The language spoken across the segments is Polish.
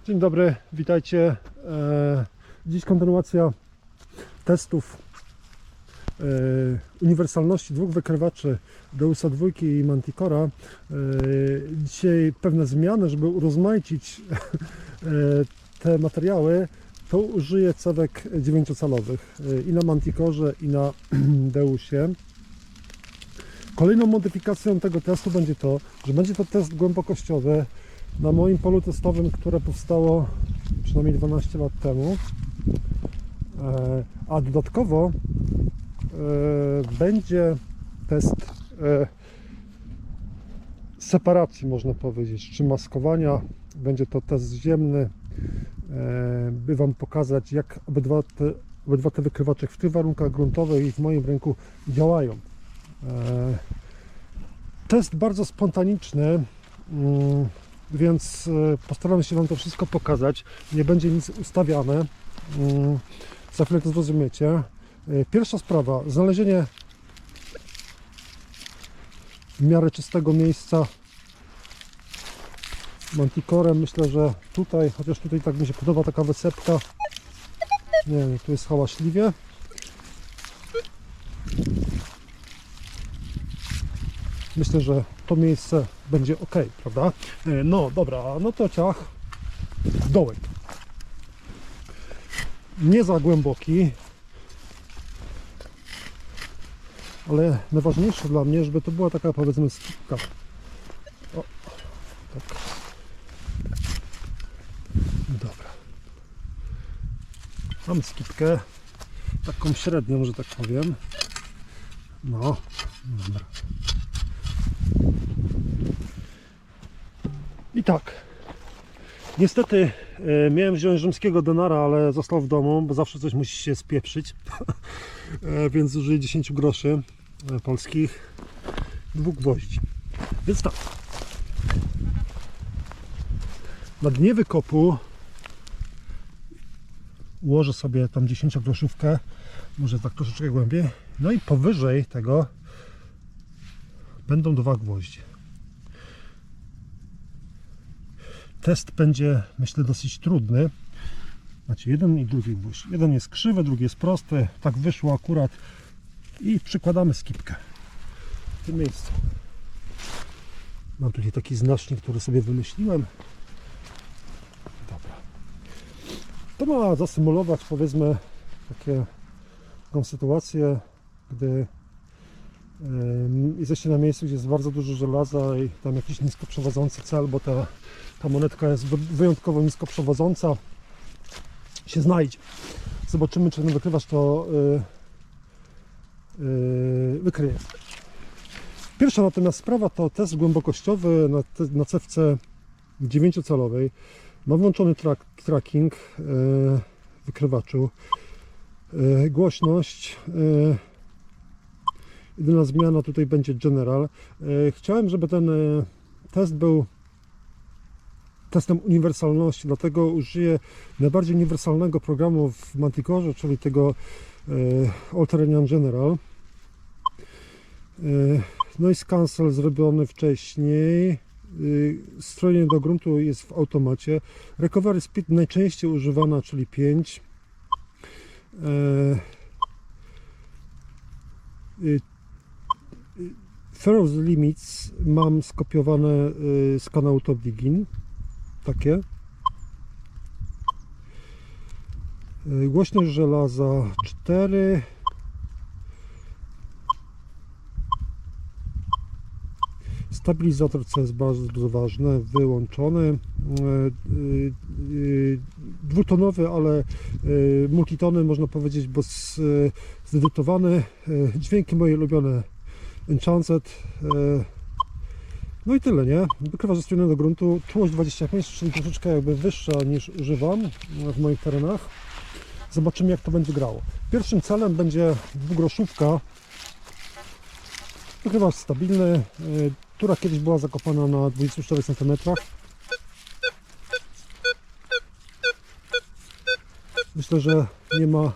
Dzień dobry, witajcie. Dziś kontynuacja testów uniwersalności dwóch wykrywaczy Deusa 2 i Manticora. Dzisiaj pewne zmiany, żeby urozmaicić te materiały, to użyję cewek 9-calowych i na Manticorze, i na Deusie. Kolejną modyfikacją tego testu będzie to, że będzie to test głębokościowy na moim polu testowym, które powstało przynajmniej 12 lat temu, a dodatkowo będzie test separacji, można powiedzieć, czy maskowania. Będzie to test ziemny, by Wam pokazać, jak obydwa te wykrywacze w tych warunkach gruntowych i w moim ręku działają. Test bardzo spontaniczny, więc postaram się Wam to wszystko pokazać. Nie będzie nic ustawiane. Za chwilę to zrozumiecie. Pierwsza sprawa, znalezienie w miarę czystego miejsca Manticorem. Myślę, że tutaj, chociaż tutaj tak mi się podoba taka wysepka. Nie, tu jest hałaśliwie. Myślę, że to miejsce będzie ok, prawda? No dobra, no to ciach, dołek. Nie za głęboki, ale najważniejsze dla mnie, żeby to była taka, powiedzmy, skipka. O, tak. Dobra. Mam skipkę, taką średnią, że tak powiem. No, dobra. I tak, niestety miałem wziąć rzymskiego denara, ale został w domu, bo zawsze coś musi się spieprzyć. Więc użyję 10 groszy polskich, 2 gwoździ. Więc tak, na dnie wykopu ułożę sobie tam 10-groszówkę, może tak troszeczkę głębiej, no i powyżej tego będą 2 gwoździe. Test będzie, myślę, dosyć trudny. Macie jeden i drugi gwóźdź. Jeden jest krzywy, drugi jest prosty. Tak wyszło akurat. I przykładamy skipkę w tym miejscu. Mam tutaj taki znacznik, który sobie wymyśliłem. Dobra. To ma zasymulować, powiedzmy, taką sytuację, gdy jesteście na miejscu, gdzie jest bardzo dużo żelaza i tam jakiś nisko przewodzący cel, bo ta monetka jest wyjątkowo nisko przewodząca, się znajdzie. Zobaczymy, czy ten wykrywacz to wykryje. Pierwsza natomiast sprawa to test głębokościowy na cewce 9-calowej. Mam włączony tracking wykrywaczu. Głośność. Jedyna zmiana tutaj będzie general. Chciałem, żeby ten test był testem uniwersalności, dlatego użyję najbardziej uniwersalnego programu w Manticorze, czyli tego All-Terrain General. Noise cancel zrobiony wcześniej. Strojenie do gruntu jest w automacie. Recovery speed najczęściej używana, czyli 5. Furrows limits mam skopiowane z kanału Top Diggin. Takie. Głośność żelaza 4. Stabilizator, co jest bardzo ważne, wyłączony. Dwutonowy, ale multitony, można powiedzieć, bo zedytowany. Dźwięki moje ulubione Enchanted. No i tyle, nie? Wykrywacz zastrojony do gruntu, czułość 25, czyli troszeczkę jakby wyższa niż używam w moich terenach. Zobaczymy, jak to będzie grało. Pierwszym celem będzie 2-groszówka. Wykrywacz stabilny, która kiedyś była zakopana na 24 cm. Myślę, że nie ma,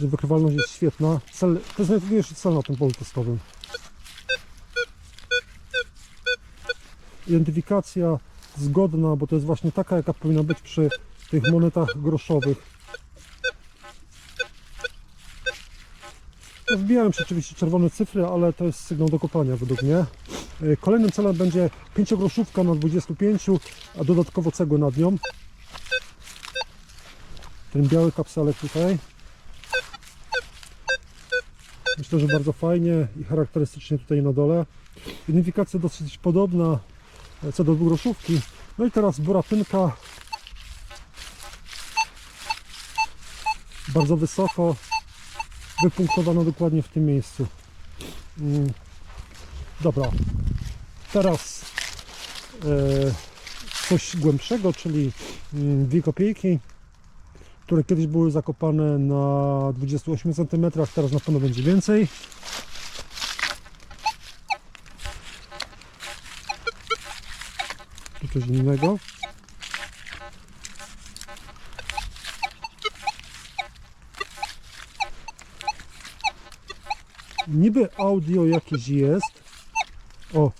że wykrywalność jest świetna. Cel, to jest najtrudniejszy cel na tym polu testowym. Identyfikacja zgodna, bo to jest właśnie taka, jaka powinna być przy tych monetach groszowych. No, wbijają się oczywiście czerwone cyfry, ale to jest sygnał do kopania według mnie. Kolejnym celem będzie 5-groszówka na 25, a dodatkowo cegły nad nią. Ten biały kapselek tutaj. Myślę, że bardzo fajnie i charakterystycznie tutaj na dole. Identyfikacja dosyć podobna co do groszówki. No i teraz burapynka. Bardzo wysoko. Wypunktowana dokładnie w tym miejscu. Dobra. Teraz coś głębszego, czyli 2 kopiejki, które kiedyś były zakopane na 28 cm, teraz na pewno będzie więcej. Tu coś innego. Niby audio jakieś jest. O,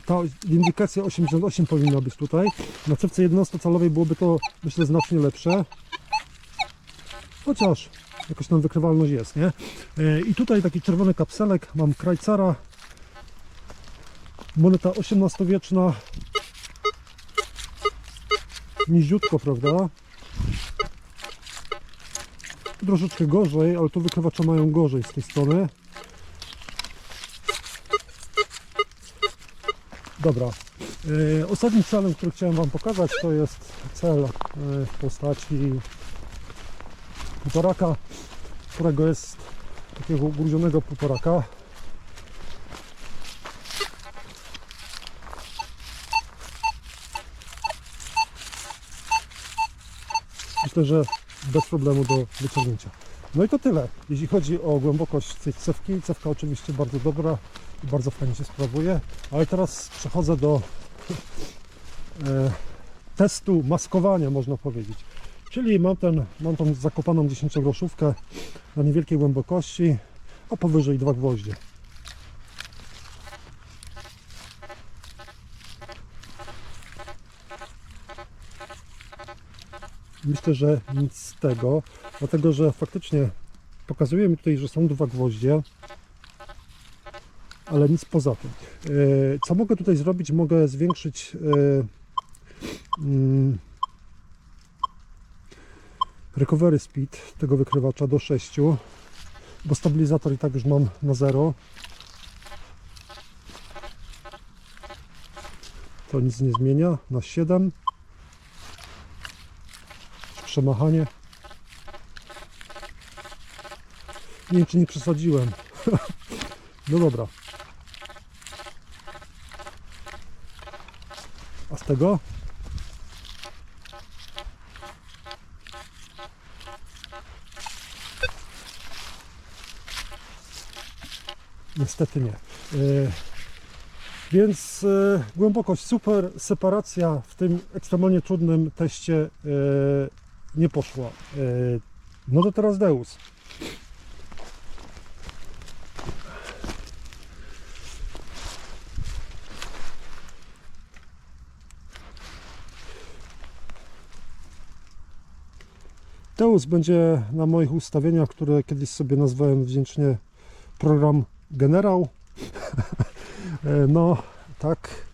ta indykacja 88 powinna być tutaj. Na cewce 11-calowej byłoby to, myślę, znacznie lepsze. Chociaż jakoś tam wykrywalność jest, nie? I tutaj taki czerwony kapselek. Mam Krajcara. Moneta XVIII-wieczna. Niziutko, prawda? Troszeczkę gorzej, ale tu wykrywacze mają gorzej z tej strony. Dobra. Ostatnim celem, który chciałem Wam pokazać, to jest cel w postaci półtoraka, którego jest takiego ugrudzionego półtoraka. Myślę, że bez problemu do wyciągnięcia. No i to tyle, jeśli chodzi o głębokość tej cewki. Cewka oczywiście bardzo dobra i bardzo fajnie się sprawuje, ale teraz przechodzę do testu maskowania, można powiedzieć. Czyli mam tą zakopaną 10-groszówkę na niewielkiej głębokości, a powyżej 2 gwoździe. Myślę, że nic z tego, dlatego że faktycznie pokazuje mi tutaj, że są 2 gwoździe, ale nic poza tym. Co mogę tutaj zrobić? Mogę zwiększyć recovery speed tego wykrywacza do 6, bo stabilizator i tak już mam na 0. To nic nie zmienia. Na 7. Przemachanie. Nie wiem, czy nie przesadziłem. No dobra. A z tego? Niestety nie. Więc głębokość super, separacja w tym ekstremalnie trudnym teście nie poszła. No to teraz Deus. Deus będzie na moich ustawieniach, które kiedyś sobie nazwałem wdzięcznie program Generał. No tak.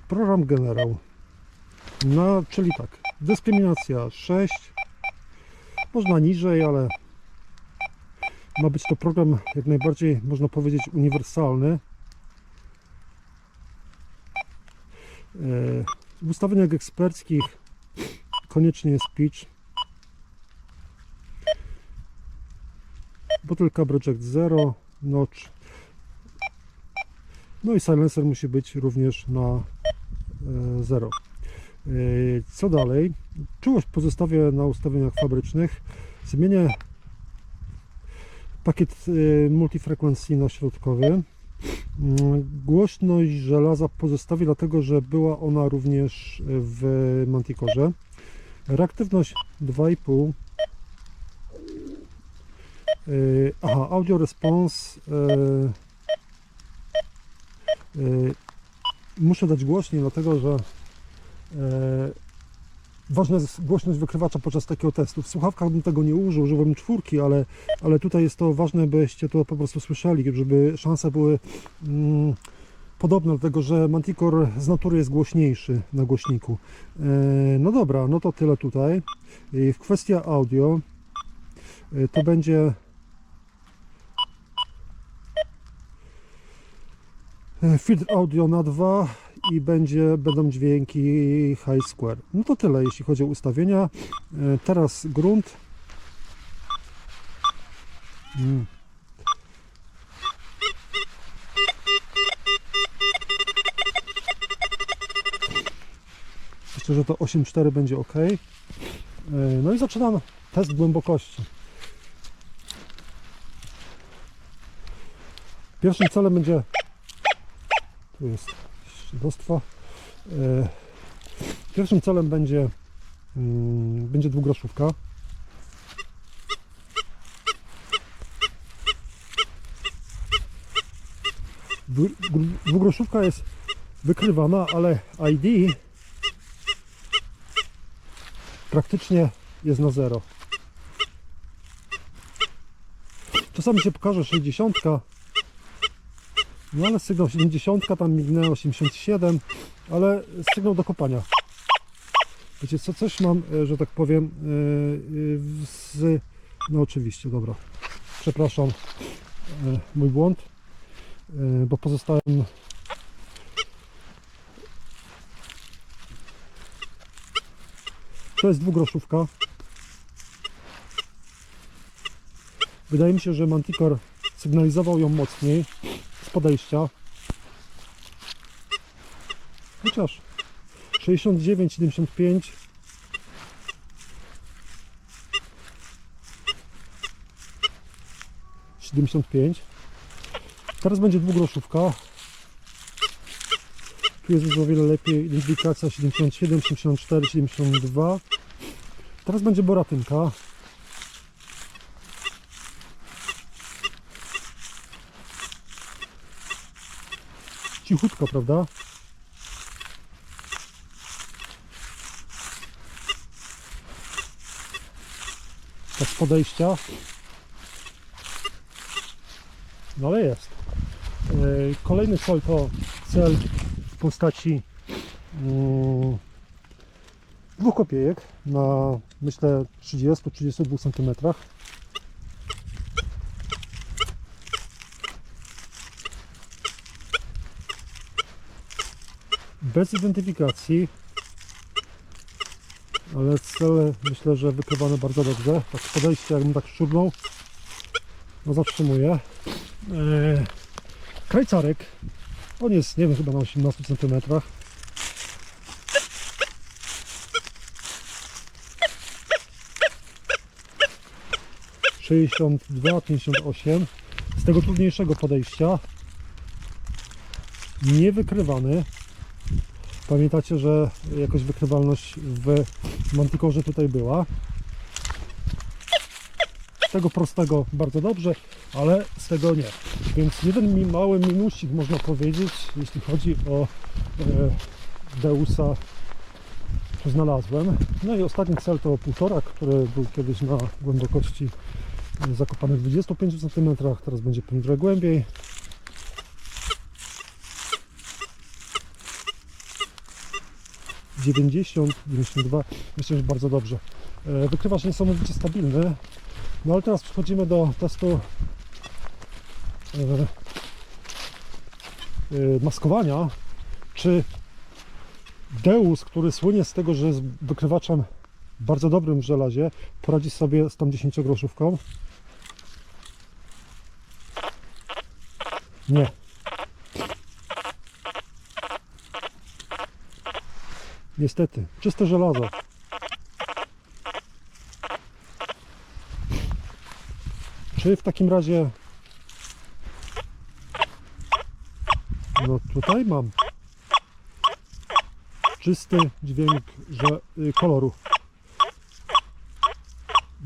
Program Generał. No, czyli tak. Dyskryminacja 6. Można niżej, ale ma być to program jak najbardziej, można powiedzieć, uniwersalny. W ustawieniach eksperckich koniecznie jest pitch, bottle coverage 0, notch, no i silencer musi być również na 0. Co dalej? Czułość pozostawię na ustawieniach fabrycznych. Zmienię pakiet multifrekwencyjny środkowy. Głośność żelaza pozostawię, dlatego że była ona również w Manticorze. Reaktywność 2,5. Aha, audio response. Muszę dać głośniej, dlatego że ważna jest głośność wykrywacza podczas takiego testu. W słuchawkach bym tego nie użył, używam 4, ale tutaj jest to ważne, byście to po prostu słyszeli, żeby szanse były podobne, dlatego że Manticore z natury jest głośniejszy na głośniku. No dobra, no to tyle tutaj. W kwestia audio to będzie filtr audio na 2 i będą dźwięki high square. No to tyle, jeśli chodzi o ustawienia. Teraz grunt. Myślę, że to 8.4 będzie ok. No i zaczynam test głębokości. Pierwszym celem będzie, tu jest śledztwo. Pierwszym celem będzie dwugroszówka. Dwugroszówka jest wykrywana, ale ID praktycznie jest na 0. Czasami się pokaże 60, no ale sygnał 70, tam mignęło 87, ale sygnał do kopania. Wiecie co, coś mam, że tak powiem, no oczywiście, dobra, przepraszam, mój błąd, bo pozostałem to jest dwugroszówka. Wydaje mi się, że Manticore sygnalizował ją mocniej z podejścia. Chociaż 69, 75. Teraz będzie dwugroszówka. Tu jest już o wiele lepiej identyfikacja 77, 74, 72. Teraz będzie boratynka. Cichutko, prawda? Tak z podejścia. No ale jest. Kolejny cel to cel w postaci 2 kopiejek na, myślę, 30-32 cm. Bez identyfikacji, ale cele myślę, że wykrywane bardzo dobrze. Tak z podejścia, jakbym tak szczurnął, no zatrzymuję. Krajcarek, on jest, nie wiem, chyba na 18 cm. (62, 58) z tego trudniejszego podejścia, niewykrywany. Pamiętacie, że jakoś wykrywalność w Manticorze tutaj była. Z tego prostego bardzo dobrze, ale z tego nie. Więc jeden mały minusik można powiedzieć, jeśli chodzi o Deusa, tu znalazłem. No i ostatni cel to 1,5, który był kiedyś na głębokości zakopany w 25 cm, teraz będzie trochę głębiej. (90, 92), myślę, że bardzo dobrze. Wykrywacz niesamowicie stabilny. No ale teraz przechodzimy do testu maskowania. Czy Deus, który słynie z tego, że jest wykrywaczem bardzo dobrym w żelazie, poradzi sobie z tą 10-groszówką? Nie. Niestety, czyste żelazo. Czy w takim razie... No tutaj mam czysty dźwięk koloru.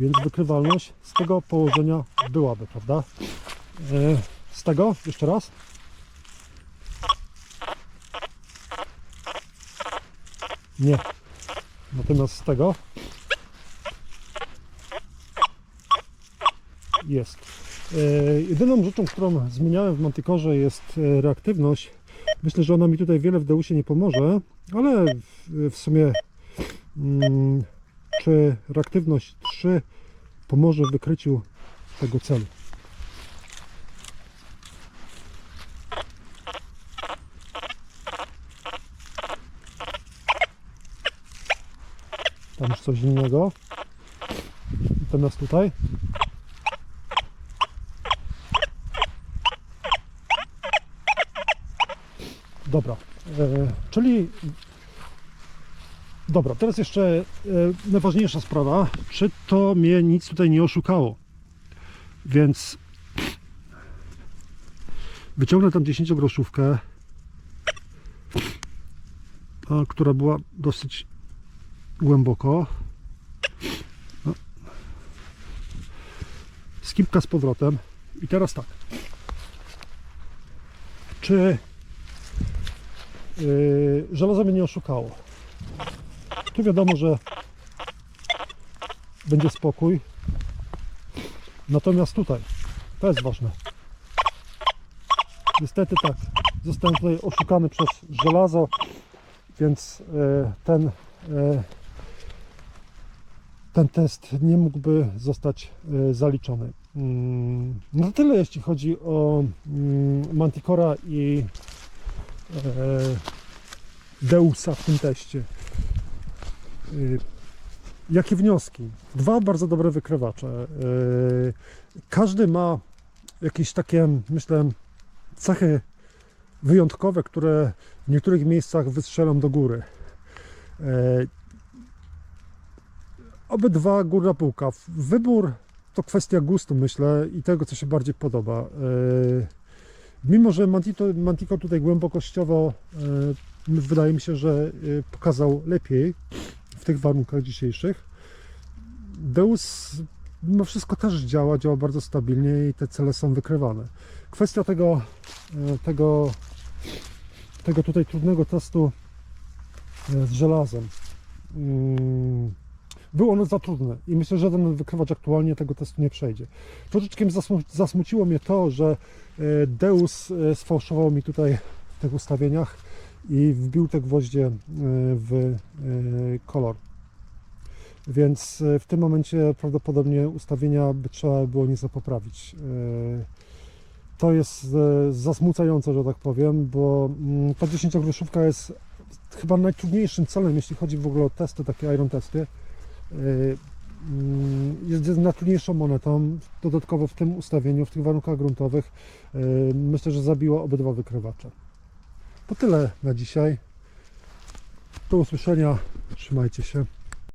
więc wykrywalność z tego położenia byłaby, prawda? Z tego, jeszcze raz. Nie. Natomiast z tego jest. Jedyną rzeczą, którą zmieniałem w Manticorze, jest reaktywność. Myślę, że ona mi tutaj wiele w Deusie nie pomoże, ale w sumie czy reaktywność 3 pomoże w wykryciu tego celu. Tam już coś innego. Natomiast tutaj dobra, czyli dobra, teraz jeszcze najważniejsza sprawa, czy to mnie nic tutaj nie oszukało, więc wyciągnę tam 10-groszówkę, która była dosyć głęboko, skipka z powrotem i teraz tak, czy żelazo mnie nie oszukało? Tu wiadomo, że będzie spokój, natomiast tutaj, to jest ważne, niestety tak, zostałem tutaj oszukany przez żelazo, więc ten test nie mógłby zostać zaliczony. No tyle, jeśli chodzi o Manticora i Deusa w tym teście. Jakie wnioski? 2 bardzo dobre wykrywacze. Każdy ma jakieś takie, myślę, cechy wyjątkowe, które w niektórych miejscach wystrzelą do góry. Obydwa górna półka. Wybór to kwestia gustu, myślę, i tego, co się bardziej podoba. Mimo że Manticore tutaj głębokościowo wydaje mi się, że pokazał lepiej w tych warunkach dzisiejszych, Deus mimo wszystko też działa bardzo stabilnie i te cele są wykrywane. Kwestia tego tutaj trudnego testu z żelazem. Był on za trudny i myślę, że żaden wykrywacz aktualnie tego testu nie przejdzie. Troszeczkę zasmuciło mnie to, że Deus sfałszował mi tutaj w tych ustawieniach i wbił te gwoździe w kolor. Więc w tym momencie prawdopodobnie ustawienia by trzeba było nieco poprawić. To jest zasmucające, że tak powiem, bo ta 10-groszówka jest chyba najtrudniejszym celem, jeśli chodzi w ogóle o testy, takie iron testy. Jest najtrudniejszą monetą, dodatkowo w tym ustawieniu, w tych warunkach gruntowych. Myślę, że zabiło obydwa wykrywacze. To tyle na dzisiaj. Do usłyszenia, trzymajcie się.